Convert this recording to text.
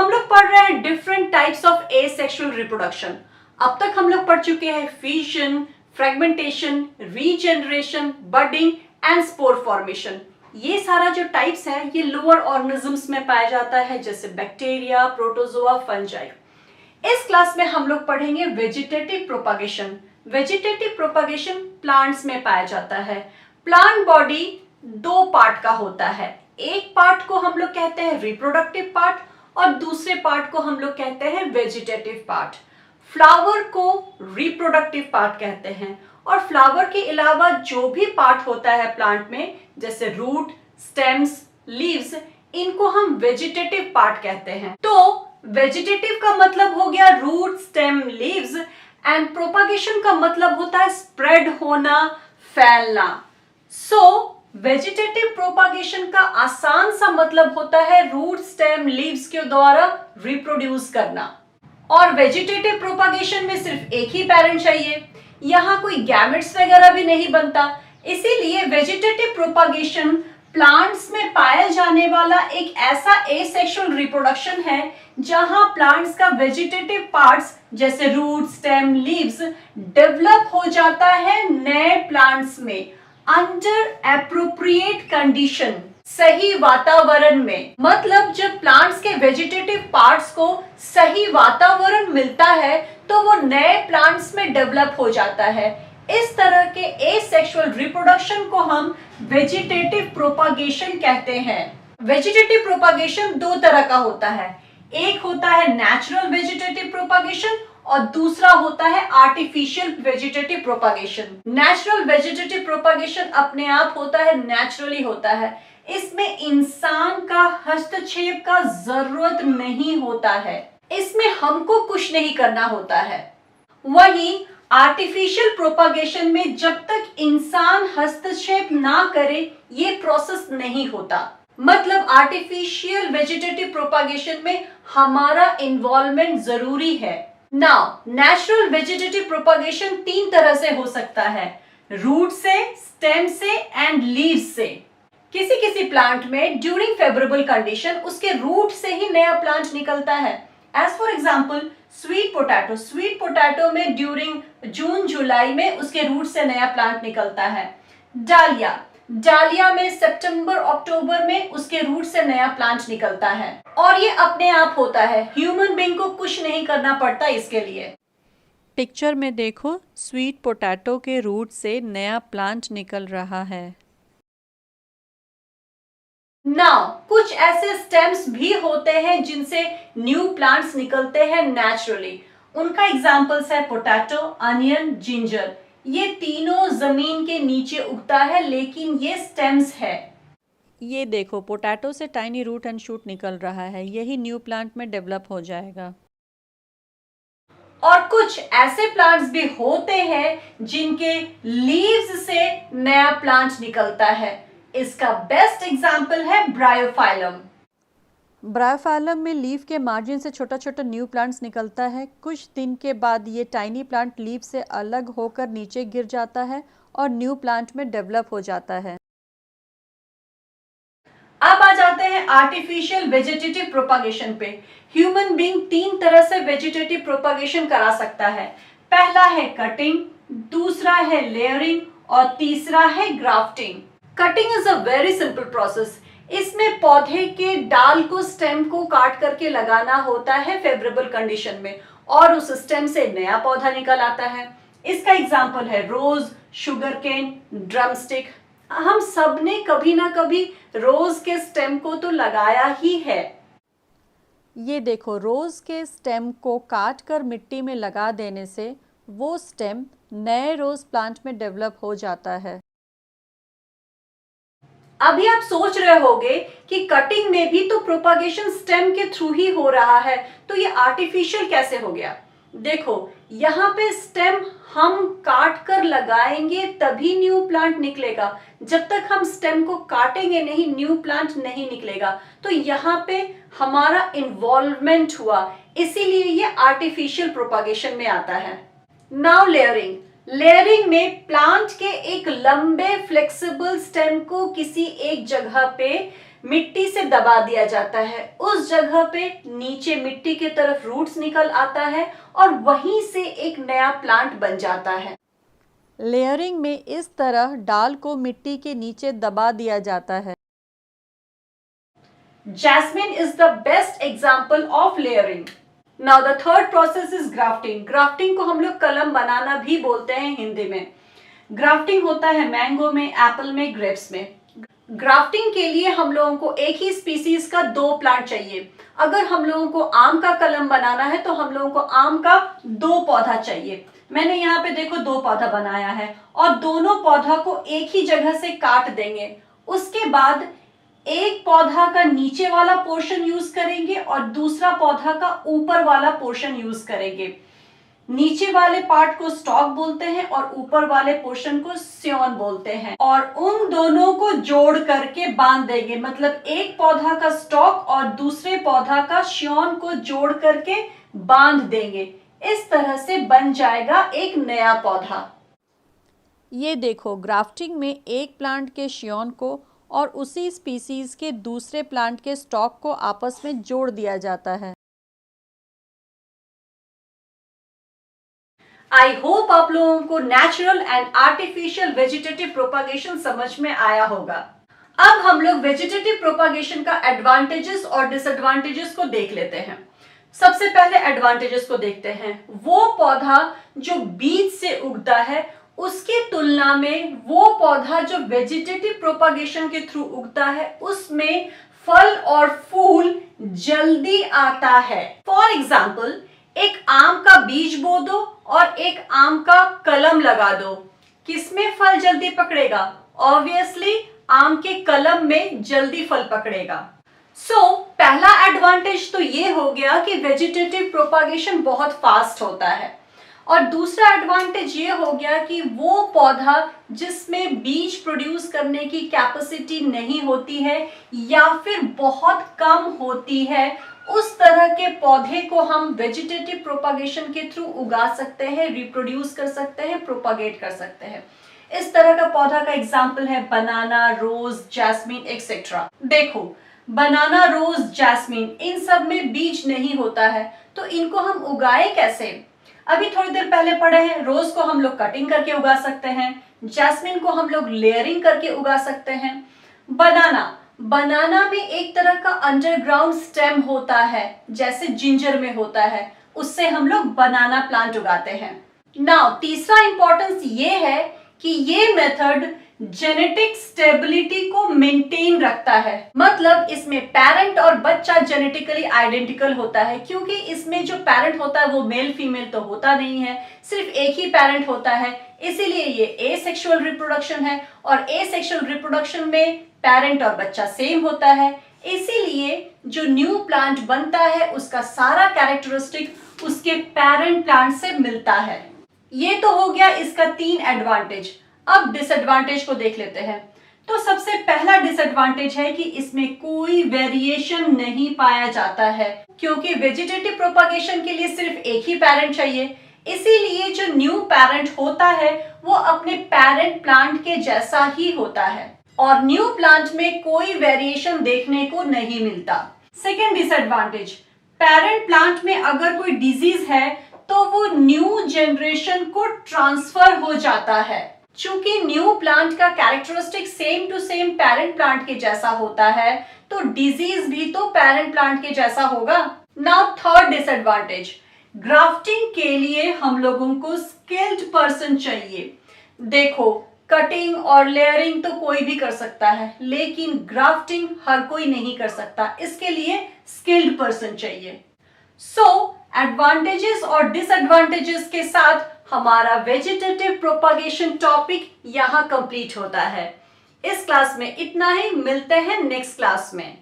हम लोग पढ़ रहे हैं different types of asexual reproduction. अब तक हम लोग पढ़ चुके हैं fission, fragmentation, regeneration, budding and spore formation. ये सारा जो टाइप्स है ये लोअर ऑर्गेनिजम्स में पाया जाता है, जैसे बैक्टीरिया, प्रोटोजोआ, फंजाई। इस क्लास में हम लोग पढ़ेंगे vegetative propagation. Vegetative propagation plants में पाया जाता है। प्लांट बॉडी दो पार्ट का होता है। एक पार्ट को हम लोग कहते हैं रिप्रोडक्टिव पार्ट और दूसरे पार्ट को हम लोग कहते हैं वेजिटेटिव पार्ट। फ्लावर को रिप्रोडक्टिव पार्ट कहते हैं और फ्लावर के अलावा जो भी पार्ट होता है प्लांट में, जैसे रूट, स्टेम्स, लीव्स, इनको हम वेजिटेटिव पार्ट कहते हैं। तो वेजिटेटिव का मतलब हो गया root, stem, leaves and propagation का मतलब होता है स्प्रेड होना, फैलना। सो वेजिटेटिव प्रोपागेशन का आसान सा मतलब होता है रूट, स्टेम, लीव्स के द्वारा रिप्रोड्यूस करना। और वेजिटेटिव प्रोपागेशन में सिर्फ एक ही पेरेंट चाहिए, यहाँ कोई गैमेट्स वगैरह भी नहीं बनता। इसीलिए वेजिटेटिव प्रोपागेशन प्लांट्स में पाया जाने वाला एक ऐसा एसेक्सुअल रिप्रोडक्शन है जहां प्लांट्स का वेजिटेटिव पार्ट्स जैसे रूट, स्टेम, लीव्स डेवलप हो जाता है नए प्लांट्स में अंडर एप्रोप्रिएट कंडीशन, सही वातावरण में। मतलब जब प्लांट्स के वेजिटेटिव पार्ट्स को सही वातावरण मिलता है तो वो नए प्लांट्स में डेवलप हो जाता है। इस तरह के एसेक्सुअल रिप्रोडक्शन को हम वेजिटेटिव प्रोपागेशन कहते हैं। वेजिटेटिव प्रोपागेशन दो तरह का होता है, एक होता है नेचुरल वेजिटेटिव प्रोपागेशन और दूसरा होता है artificial vegetative propagation. Natural vegetative propagation अपने आप होता है, नेचुरली होता है, इसमें इंसान का हस्तक्षेप का जरूरत नहीं होता है, इसमें हमको कुछ नहीं करना होता है। वहीं आर्टिफिशियल प्रोपागेशन में जब तक इंसान हस्तक्षेप ना करे ये प्रोसेस नहीं होता। मतलब आर्टिफिशियल वेजिटेटिव प्रोपागेशन में हमारा इन्वॉल्वमेंट जरूरी है। नाउ नेचुरल वेजिटेटिव प्रोपागेशन तीन तरह से हो सकता है, रूट से, स्टेम से एंड लीव्स से। किसी किसी प्लांट में ड्यूरिंग फेवरेबल कंडीशन उसके रूट से ही नया प्लांट निकलता है। As for example sweet potato, sweet potato में ड्यूरिंग जून जुलाई में उसके रूट से नया प्लांट निकलता है। डालिया, डालिया में सितंबर अक्टूबर में उसके रूट से नया प्लांट निकलता है और ये अपने आप होता है, ह्यूमन बीइंग को कुछ नहीं करना पड़ता इसके लिए। पिक्चर में देखो, स्वीट पोटैटो के रूट से नया प्लांट निकल रहा है। नाउ कुछ ऐसे स्टेम्स भी होते हैं जिनसे न्यू प्लांट्स निकलते हैं नेचुरली। उनका एग्जांपल्स है पोटैटो, अनियन, जिंजर। ये तीनों जमीन के नीचे उगता है लेकिन ये स्टेम्स है। ये देखो, पोटैटो से टाइनी रूट एंड शूट निकल रहा है, यही न्यू प्लांट में डेवलप हो जाएगा। और कुछ ऐसे प्लांट्स भी होते हैं जिनके लीव्स से नया प्लांट निकलता है। इसका बेस्ट एग्जांपल है ब्रायोफाइलम। ब्रायोफाइलम में लीफ के मार्जिन से छोटा छोटा न्यू प्लांट्स निकलता है। कुछ दिन के बाद ये टाइनी प्लांट लीफ से अलग होकर नीचे गिर जाता है और न्यू प्लांट में डेवलप हो जाता है। अब आ जाते हैं आर्टिफिशियल वेजिटेटिव प्रोपागेशन पे। ह्यूमन बीइंग तीन तरह से वेजिटेटिव प्रोपागेशन करा सकता है। पहला है कटिंग, दूसरा है लेयरिंग और तीसरा है grafting. Cutting is a very simple process. इसमें पौधे के डाल को, स्टेम को काट करके लगाना होता है फेवरेबल कंडीशन में और उस स्टेम से नया पौधा निकल आता है। इसका एग्जांपल है रोज, शुगर केन, ड्रमस्टिक। हम सब ने कभी ना कभी रोज के स्टेम को तो लगाया ही है। ये देखो, रोज के स्टेम को काट कर मिट्टी में लगा देने से वो स्टेम नए रोज प्लांट में डेवलप हो जाता है। अभी आप सोच रहे होंगे कि कटिंग में भी तो प्रोपागेशन स्टेम के थ्रू ही हो रहा है, तो ये आर्टिफिशियल कैसे हो गया? देखो, यहाँ पे स्टेम हम काट कर लगाएंगे तभी न्यू प्लांट निकलेगा। जब तक हम स्टेम को काटेंगे नहीं, न्यू प्लांट नहीं निकलेगा। तो यहाँ पे हमारा इन्वॉल्वमेंट हुआ, इसीलिए ये आर्टिफिशियल प्रोपागेशन में आता है। Now layering. लेयरिंग में प्लांट के एक लंबे फ्लेक्सिबल स्टेम को किसी एक जगह पे मिट्टी से दबा दिया जाता है। उस जगह पे नीचे मिट्टी की तरफ रूट्स निकल आता है और वहीं से एक नया प्लांट बन जाता है। लेयरिंग में इस तरह डाल को मिट्टी के नीचे दबा दिया जाता है। Jasmine is the best example of layering. Now the third process is grafting. Grafting को हम लोग कलम बनाना भी बोलते हैं हिंदी में। ग्राफ्टिंग होता है मैंगो में, एप्पल में, ग्रेप्स में। ग्राफ्टिंग के लिए हम लोगों को एक ही स्पीसीज का 2 प्लांट चाहिए। अगर हम लोगों को आम का कलम बनाना है तो हम लोगों को आम का 2 पौधा चाहिए। मैंने यहाँ पे देखो 2 पौधा बनाया है और दोनों पौधा को एक ही जगह से काट देंगे। उसके बाद एक पौधा का नीचे वाला पोर्शन यूज करेंगे और दूसरा पौधा का ऊपर वाला पोर्शन यूज करेंगे। नीचे वाले पार्ट को स्टॉक बोलते हैं और ऊपर वाले पोर्शन को स्योन बोलते हैं और उन दोनों को जोड़ करके बांध देंगे। मतलब एक पौधा का स्टॉक और दूसरे पौधा का श्योन को जोड़ करके बांध देंगे। इस तरह से बन जाएगा एक नया पौधा। ये देखो, ग्राफ्टिंग में एक प्लांट के श्योन को और उसी स्पीसीज के दूसरे प्लांट के स्टॉक को आपस में जोड़ दिया जाता है। आई होप आप लोगों को natural and artificial vegetative propagation समझ में आया होगा। अब हम लोग वेजिटेटिव प्रोपागेशन का एडवांटेजेस और डिसएडवांटेजेस को देख लेते हैं। सबसे पहले एडवांटेजेस को देखते हैं। वो पौधा जो बीज से उगता है उसकी तुलना में वो पौधा जो वेजिटेटिव प्रोपागेशन के थ्रू उगता है उसमें फल और फूल जल्दी आता है। फॉर एग्जाम्पल, एक आम का बीज बो दो और एक आम का कलम लगा दो, किसमें फल जल्दी पकड़ेगा? ऑब्वियसली आम के कलम में जल्दी फल पकड़ेगा। पहला एडवांटेज तो ये हो गया कि वेजिटेटिव प्रोपागेशन बहुत फास्ट होता है और दूसरा एडवांटेज ये हो गया कि वो पौधा जिसमें बीज प्रोड्यूस करने की कैपेसिटी नहीं होती है या फिर बहुत कम होती है, उस तरह के पौधे को हम वेजिटेटिव प्रोपागेशन के थ्रू उगा सकते हैं, रिप्रोड्यूस कर सकते हैं, प्रोपागेट कर सकते हैं। इस तरह का पौधा का एग्जाम्पल है बनाना, रोज, जैस्मिन एक्सेट्रा। देखो, बनाना, रोज, जैस्मिन इन सब में बीज नहीं होता है, तो इनको हम उगाए कैसे? अभी थोड़ी देर पहले पढ़े हैं, रोज को हम लोग कटिंग करके उगा सकते हैं, जैस्मिन को हम लोग लेयरिंग करके उगा सकते हैं। बनाना में एक तरह का अंडरग्राउंड स्टेम होता है जैसे जिंजर में होता है, उससे हम लोग बनाना प्लांट उगाते हैं। नाउ तीसरा इंपॉर्टेंस ये है कि ये मेथड जेनेटिक स्टेबिलिटी को मेंटेन रखता है। मतलब इसमें पेरेंट और बच्चा जेनेटिकली आइडेंटिकल होता है, क्योंकि इसमें जो पेरेंट होता है वो मेल फीमेल तो होता नहीं है, सिर्फ एक ही पेरेंट होता है। इसीलिए ये एसेक्सुअल रिप्रोडक्शन है और एसेक्सुअल रिप्रोडक्शन में पेरेंट और बच्चा सेम होता है। इसीलिए जो न्यू प्लांट बनता है उसका सारा कैरेक्टरिस्टिक उसके पेरेंट प्लांट से मिलता है। ये तो हो गया इसका 3 एडवांटेज। अब डिसएडवांटेज को देख लेते हैं। तो सबसे पहला डिसएडवांटेज है कि इसमें कोई वेरिएशन नहीं पाया जाता है, क्योंकि वेजिटेटिव प्रोपागेशन के लिए सिर्फ एक ही पेरेंट चाहिए। इसीलिए जो न्यू पेरेंट होता है वो अपने पेरेंट प्लांट के जैसा ही होता है और न्यू प्लांट में कोई वेरिएशन देखने को नहीं मिलता। सेकेंड डिसएडवांटेज, पेरेंट प्लांट में अगर कोई डिजीज है तो वो न्यू जनरेशन को ट्रांसफर हो जाता है। चूंकि न्यू प्लांट का characteristic same to same parent plant के जैसा होता है, तो डिजीज भी तो पेरेंट प्लांट के जैसा होगा। नाउ थर्ड डिसएडवांटेज, ग्राफ्टिंग के लिए हम लोगों को स्किल्ड पर्सन चाहिए। देखो, कटिंग और लेयरिंग तो कोई भी कर सकता है, लेकिन ग्राफ्टिंग हर कोई नहीं कर सकता, इसके लिए स्किल्ड पर्सन चाहिए। एडवांटेजेस और डिसएडवांटेजेस के साथ हमारा वेजिटेटिव प्रोपागेशन टॉपिक यहाँ कंप्लीट होता है। इस क्लास में इतना ही, मिलते हैं नेक्स्ट क्लास में।